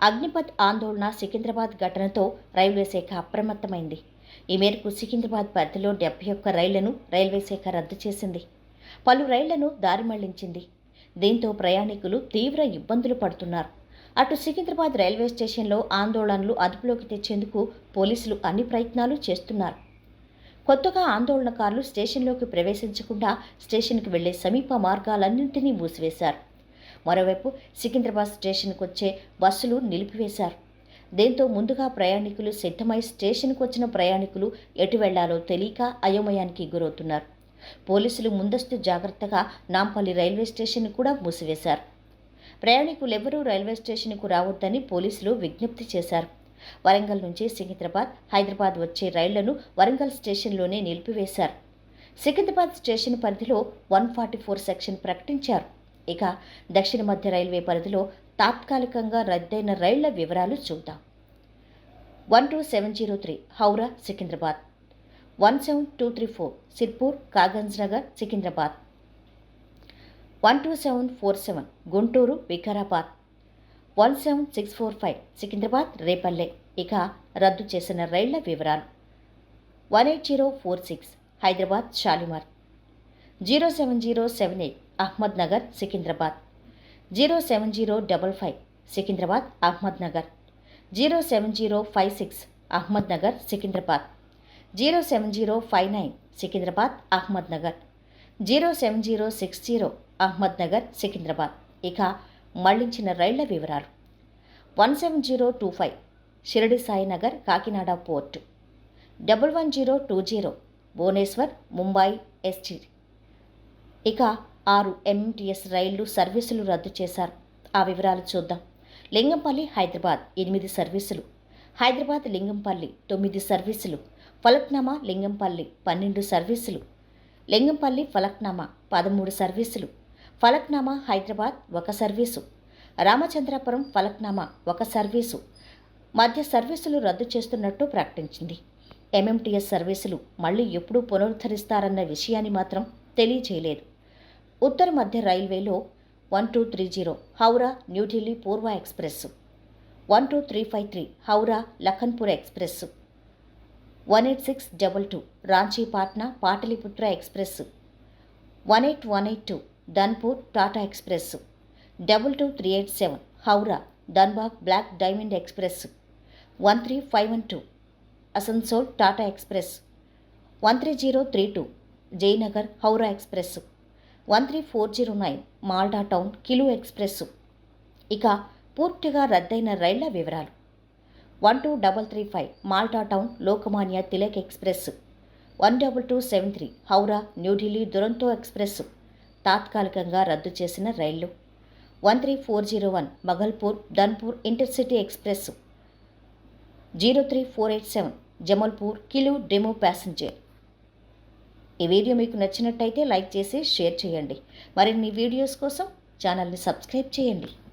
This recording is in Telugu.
అగ్నిపథ్ ఆందోళన సికింద్రాబాద్ ఘటనతో రైల్వే శాఖ అప్రమత్తమైంది. ఈ మేరకు సికింద్రాబాద్ పరిధిలో 71 రైళ్లను రైల్వే శాఖ రద్దు చేసింది. పలు రైళ్లను దారి మళ్లించింది. దీంతో ప్రయాణికులు తీవ్ర ఇబ్బందులు పడుతున్నారు. అటు సికింద్రాబాద్ రైల్వే స్టేషన్లో ఆందోళనలు అదుపులోకి తెచ్చేందుకు పోలీసులు అన్ని ప్రయత్నాలు చేస్తున్నారు. కొత్తగా ఆందోళనకారులు స్టేషన్లోకి ప్రవేశించకుండా స్టేషన్కి వెళ్లే సమీప మార్గాలన్నింటినీ మూసివేశారు. మరోవైపు సికింద్రాబాద్ స్టేషన్కు వచ్చే బస్సులు నిలిపివేశారు. దీంతో ముందుగా ప్రయాణికులు సిద్ధమై స్టేషన్కు వచ్చిన ప్రయాణికులు ఎటు వెళ్లాలో తెలియక అయోమయానికి గురవుతున్నారు. పోలీసులు ముందస్తు జాగ్రత్తగా నాంపల్లి రైల్వే స్టేషన్ కూడా మూసివేశారు. ప్రయాణికులెవరూ రైల్వే స్టేషన్కు రావద్దని పోలీసులు విజ్ఞప్తి చేశారు. వరంగల్ నుంచి సికింద్రాబాద్, హైదరాబాద్ వచ్చే రైళ్లను వరంగల్ స్టేషన్లోనే నిలిపివేశారు. సికింద్రాబాద్ స్టేషన్ పరిధిలో 144 సెక్షన్ ప్రకటించారు. ఇక దక్షిణ మధ్య రైల్వే పరిధిలో తాత్కాలికంగా రద్దయిన రైళ్ల వివరాలు చూద్దాం. 12703 హౌరా సికింద్రాబాద్, 17234 సిర్పూర్ కాగజ్నగర్ సికింద్రాబాద్, 12747 గుంటూరు వికారాబాద్, 17645 సికింద్రాబాద్ రేపల్లె. ఇక రద్దు చేసిన రైళ్ల వివరాలు: 18046 హైదరాబాద్ షాలిమార్, 07078 అహ్మద్ నగర్ సికింద్రాబాద్, 07055 సికింద్రాబాద్ అహ్మద్ నగర్, 07056 అహ్మద్ నగర్ సికింద్రాబాద్, 07059 సికింద్రాబాద్ అహ్మద్ నగర్, 07060 అహ్మద్ నగర్ సికింద్రాబాద్. ఇక మళ్లించిన రైళ్ల వివరాలు: 17025 షిరిడి సాయి నగర్ కాకినాడ పోర్టు, 11020 భువనేశ్వర్ ముంబై ఎస్టీ. ఇక 6 ఎంఎంటీఎస్ రైళ్లు సర్వీసులు రద్దు చేశారు. ఆ వివరాలు చూద్దాం. లింగంపల్లి హైదరాబాద్ 8 సర్వీసులు, హైదరాబాద్ లింగంపల్లి 9 సర్వీసులు, ఫలక్నామా లింగంపల్లి 12 సర్వీసులు, లింగంపల్లి ఫలక్నామా 13 సర్వీసులు, ఫలక్నామా హైదరాబాద్ 1 సర్వీసు, రామచంద్రాపురం ఫలక్నామా 1 సర్వీసు మధ్య సర్వీసులు రద్దు చేస్తున్నట్టు ప్రకటించింది. ఎంఎంటీఎస్ సర్వీసులు మళ్లీ ఎప్పుడు పునరుద్ధరిస్తారన్న విషయాన్ని మాత్రం తెలియజేయలేదు. ఉత్తర మధ్య రైల్వేలో 1230 Howrah New Delhi Poorva express, 12353 Howrah Lakhanpur express, 18622 Ranchi Patna Pataliputra express, 18182 Dhanpur Tata express, 22387 Howrah Dhanbad black diamond express, 13512 Asansol Tata express, 13032 Jaynagar Howrah express, 13409 Malda town Kiul express. ఇక పూర్తిగా రద్దయిన రైళ్ల వివరాలు: 12335 Malda town Lokmanya Tilak express, 12273 Howrah New Delhi Duronto express తాత్కాలికంగా రద్దు చేసిన రైళ్లు, 13401 Magalpur Dhanpur intercity express, 03487 Jamalpur Kiul DEMU passenger. ఈ వీడియో మీకు నచ్చినట్టయితే లైక్ చేసి షేర్ చేయండి. మరిన్ని వీడియోస్ కోసం ఛానల్ని సబ్స్క్రైబ్ చేయండి.